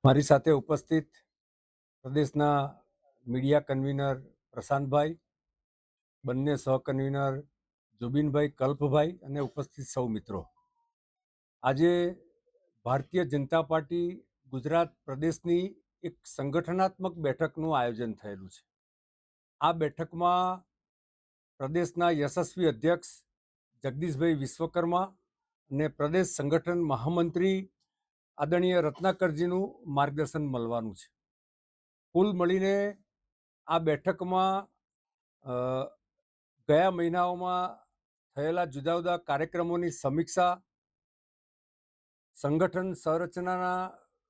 મારી સાથે ઉપસ્થિત પ્રદેશના મીડિયા કન્વીનર પ્રશાંતભાઈ, બંને સહકન્વીનર જુબિનભાઈ, કલ્પભાઈ અને ઉપસ્થિત સૌ મિત્રો, આજે ભારતીય જનતા પાર્ટી ગુજરાત પ્રદેશની એક સંગઠનાત્મક બેઠકનું આયોજન થયેલું છે. આ બેઠકમાં પ્રદેશના યશસ્વી અધ્યક્ષ જગદીશભાઈ વિશ્વકર્મા અને પ્રદેશ સંગઠન મહામંત્રી આદરણીય રત્નાકરજીનું માર્ગદર્શન મળવાનું છે. કુલ મળીને આ બેઠકમાં ગયા મહિનાઓમાં થયેલા જુદા જુદા કાર્યક્રમોની સમીક્ષા, સંગઠન સંરચનાના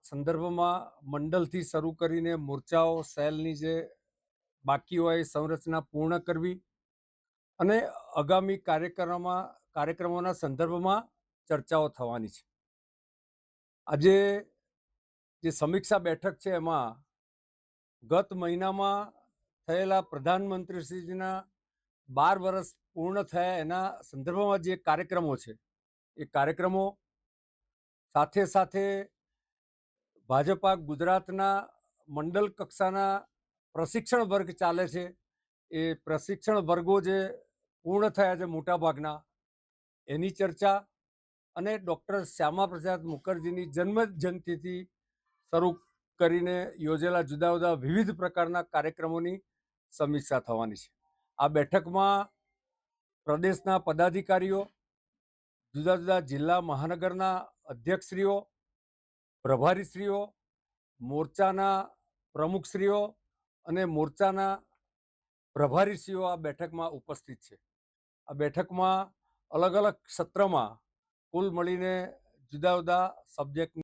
સંદર્ભમાં મંડળથી શરૂ કરીને મોરચાઓ, સેલની જે બાકી હોય એ સંરચના પૂર્ણ કરવી અને આગામી કાર્યક્રમોના સંદર્ભમાં ચર્ચાઓ થવાની છે. આજે જે સમીક્ષા બેઠક છે એમાં ગત મહિનામાં થયેલા પ્રધાનમંત્રીશ્રીના 12 વર્ષ પૂર્ણ થયા એના સંદર્ભમાં જે કાર્યક્રમો છે એ કાર્યક્રમો સાથે સાથે ભાજપા ગુજરાતના મંડળ કક્ષાના પ્રશિક્ષણ વર્ગ ચાલે છે એ પ્રશિક્ષણ વર્ગો જે પૂર્ણ થયા છે મોટાભાગના એની ચર્ચા અને ડૉક્ટર શ્યામા પ્રસાદ મુખર્જીની જન્મ જયંતિથી શરૂ કરીને યોજેલા જુદા જુદા વિવિધ પ્રકારના કાર્યક્રમોની સમીક્ષા થવાની છે. આ બેઠકમાં પ્રદેશના પદાધિકારીઓ, જુદા જુદા જિલ્લા મહાનગરના અધ્યક્ષશ્રીઓ, પ્રભારીશ્રીઓ, મોરચાના પ્રમુખશ્રીઓ અને મોરચાના પ્રભારીશ્રીઓ આ બેઠકમાં ઉપસ્થિત છે. આ બેઠકમાં અલગ અલગ સત્રમાં કુલ મળીને જુદા જુદા સબ્જેક્ટ